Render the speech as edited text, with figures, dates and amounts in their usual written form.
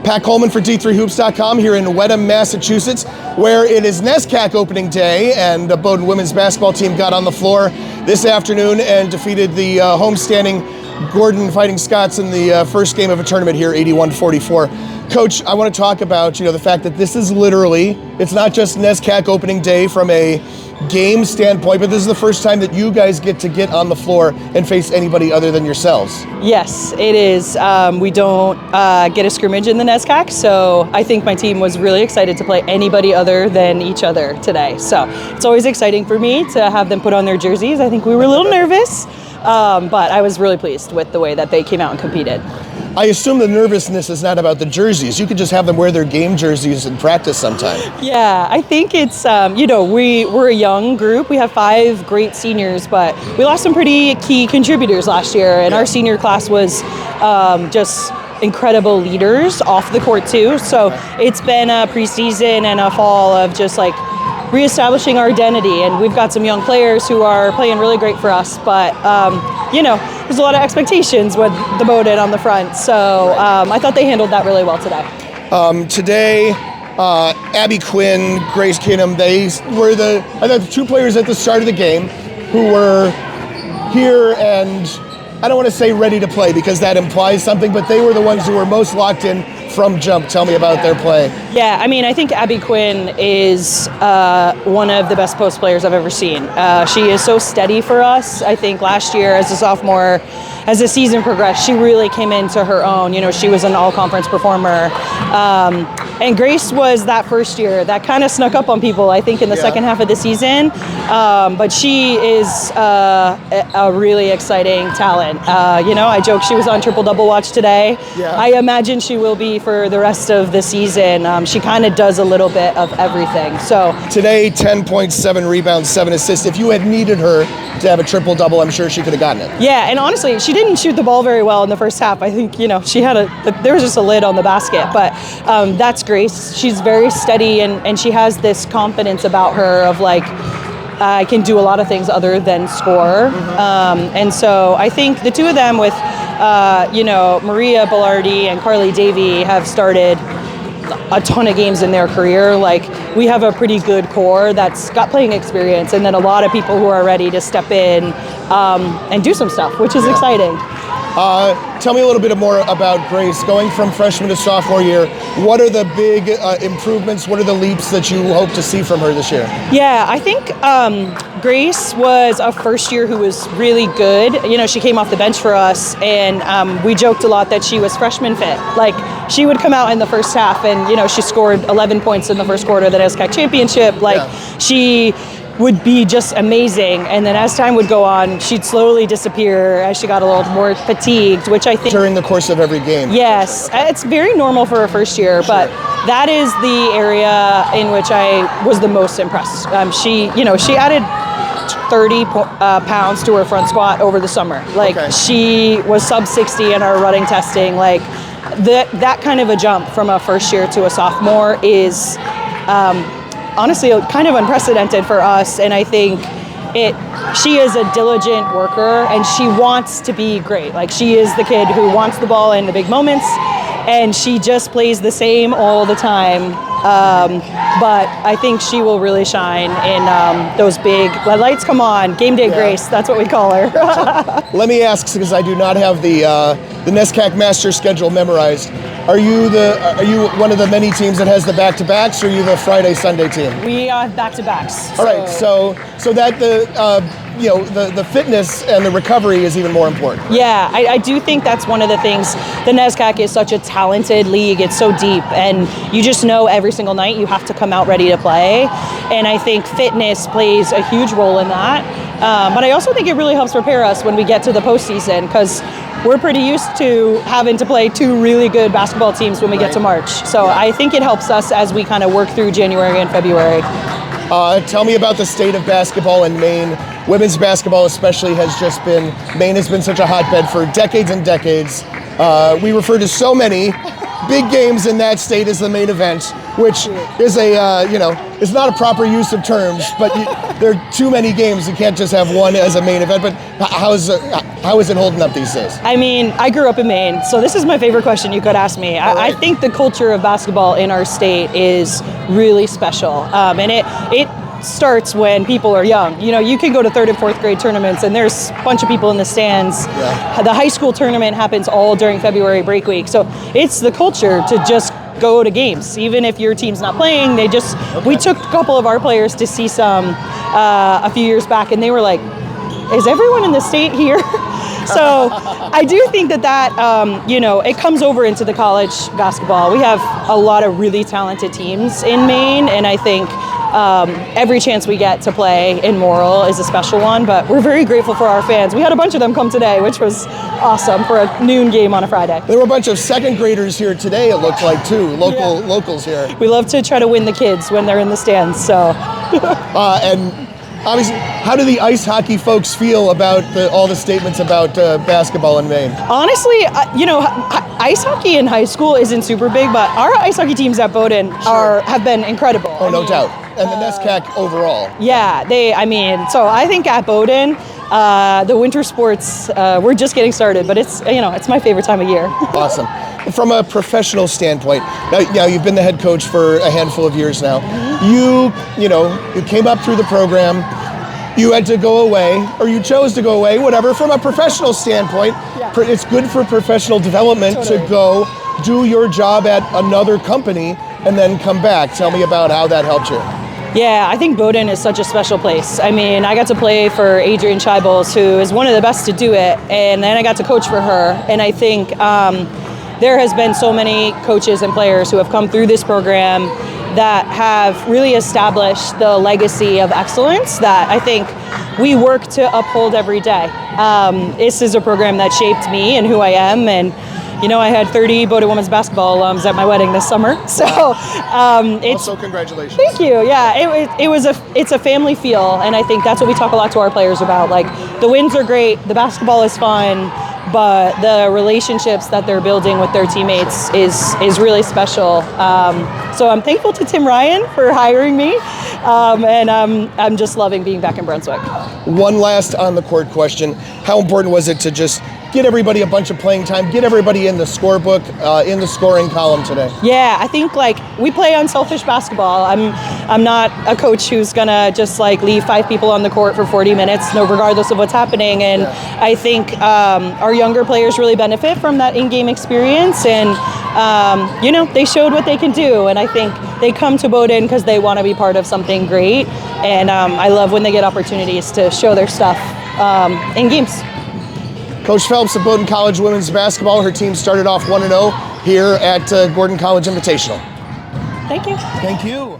Pat Coleman for D3Hoops.com here in Wetham, Massachusetts, where it is NESCAC opening day, and the Bowdoin women's basketball team got on the floor this afternoon and defeated the homestanding Gordon Fighting Scots in the first game of a tournament here, 81-44. Coach, I want to talk about, the fact that this is literally, it's not just NESCAC opening day from a game standpoint, but this is the first time that you guys get to get on the floor and face anybody other than yourselves. Yes, it is. We don't get a scrimmage in the NESCAC, so I think my team was really excited to play anybody other than each other today. So it's always exciting for me to have them put on their jerseys. I think we were a little nervous, but I was really pleased with the way that they came out and competed. I assume the nervousness is not about the jerseys. You could just have them wear their game jerseys in practice sometime. Yeah, I think it's, we're a young group. We have 5 great seniors, but we lost some pretty key contributors last year, and our senior class was just incredible leaders off the court too. So it's been a preseason and a fall of just like reestablishing our identity, and we've got some young players who are playing really great for us, but there's a lot of expectations with the Bowdoin on the front, so I thought they handled that really well today. Today, Abby Quinn, Grace Kinum, they were the 2 players at the start of the game who were here, and I don't want to say ready to play because that implies something, but they were the ones who were most locked in from jump. Tell me about their play. Yeah, I think Abby Quinn is one of the best post players I've ever seen. She is so steady for us. I think last year as a sophomore, as the season progressed, she really came into her own. She was an all-conference performer. And Grace was that first year that kind of snuck up on people, I think, in the second half of the season. But she is a really exciting talent. I joke she was on triple-double watch today. Yeah. I imagine she will be for the rest of the season. She kind of does a little bit of everything. So today, 10.7 rebounds, 7 assists. If you had needed her to have a triple-double, I'm sure she could have gotten it. Yeah, and honestly, she didn't shoot the ball very well in the first half. I think, she had there was just a lid on the basket, but that's Grace. She's very steady, and she has this confidence about her of like, I can do a lot of things other than score. And so I think the 2 of them with, Maria Bellardi and Carly Davey have started a ton of games in their career. Like, we have a pretty good core that's got playing experience, and then a lot of people who are ready to step in and do some stuff, which is exciting. Tell me a little bit more about Grace. Going from freshman to sophomore year, what are the big improvements? What are the leaps that you hope to see from her this year? Yeah, I think Grace was a first year who was really good. She came off the bench for us, and we joked a lot that she was freshman fit. Like, she would come out in the first half, and she scored 11 points in the first quarter of the NESCAC championship. She would be just amazing, and then as time would go on, she'd slowly disappear as she got a little more fatigued, which I think during the course of every game. Yes, it's very normal for a first year, but that is the area in which I was the most impressed. She added 30 pounds to her front squat over the summer. She was sub 60 in our running testing. That kind of a jump from a first year to a sophomore is honestly kind of unprecedented for us, and I think she is a diligent worker, and she wants to be great. She is the kid who wants the ball in the big moments, and she just plays the same all the time. But I think she will really shine in those big lights come on, game day Grace, that's what we call her. Let me ask, because I do not have the NESCAC master schedule memorized. Are you one of the many teams that has the back-to-backs, or are you the Friday-Sunday team? We have back-to-backs. All right, so that the fitness and the recovery is even more important. Yeah, I do think that's one of the things. The NESCAC is such a talented league. It's so deep, and you just know every single night you have to come out ready to play. And I think fitness plays a huge role in that. But I also think it really helps prepare us when we get to the postseason, because we're pretty used to having to play 2 really good basketball teams when we get to March. So I think it helps us as we kind of work through January and February. Tell me about the state of basketball in Maine. Women's basketball especially Maine has been such a hotbed for decades and decades. We refer to so many big games in that state as the main event. which is is not a proper use of terms, but there are too many games. You can't just have one as a main event. But how is it holding up these days? I mean, I grew up in Maine, so this is my favorite question you could ask me. I think the culture of basketball in our state is really special, and it starts when people are young. You can go to 3rd and 4th grade tournaments and there's a bunch of people in the stands. Yeah. The high school tournament happens all during February break week. So it's the culture to just go to games. Even if your team's not playing, we took a couple of our players to see some a few years back and they were like, is everyone in the state here? So I do think that it comes over into the college basketball. We have a lot of really talented teams in Maine, and I think every chance we get to play in Morrill is a special one, but we're very grateful for our fans. We had a bunch of them come today, which was awesome for a noon game on a Friday. There were a bunch of second graders here today, it looked like, too, locals here. We love to try to win the kids when they're in the stands, so. And obviously, how do the ice hockey folks feel about all the statements about basketball in Maine? Honestly, ice hockey in high school isn't super big, but our ice hockey teams at Bowdoin have been incredible. Oh, no doubt. And the NESCAC overall. Yeah, so I think at Bowdoin, the winter sports, we're just getting started, but it's my favorite time of year. Awesome. From a professional standpoint, now you've been the head coach for a handful of years now. Mm-hmm. You came up through the program, you had to go away, or you chose to go away, whatever. From a professional standpoint, it's good for professional development to go do your job at another company and then come back. Tell me about how that helped you. Yeah, I think Bowdoin is such a special place. I mean, I got to play for Adrienne Scheibels, who is one of the best to do it, and then I got to coach for her. And I think there has been so many coaches and players who have come through this program that have really established the legacy of excellence that I think we work to uphold every day. This is a program that shaped me and who I am, and I had 30 Bowdoin women's basketball alums at my wedding this summer. So also congratulations. Thank you. Yeah, it's a family feel, and I think that's what we talk a lot to our players about. Like, the wins are great, the basketball is fun, but the relationships that they're building with their teammates is really special. So I'm thankful to Tim Ryan for hiring me, and I'm just loving being back in Brunswick. One last on the court question: how important was it to just get everybody a bunch of playing time, get everybody in the scorebook, in the scoring column today? Yeah, I think we play unselfish basketball. I'm not a coach who's gonna just leave 5 people on the court for 40 minutes, regardless of what's happening. And I think our younger players really benefit from that in-game experience, and they showed what they can do. And I think they come to Bowdoin because they want to be part of something great. And I love when they get opportunities to show their stuff in games. Coach Phelps of Bowdoin College women's basketball. Her team started off 1-0 here at Gordon College Invitational. Thank you. Thank you.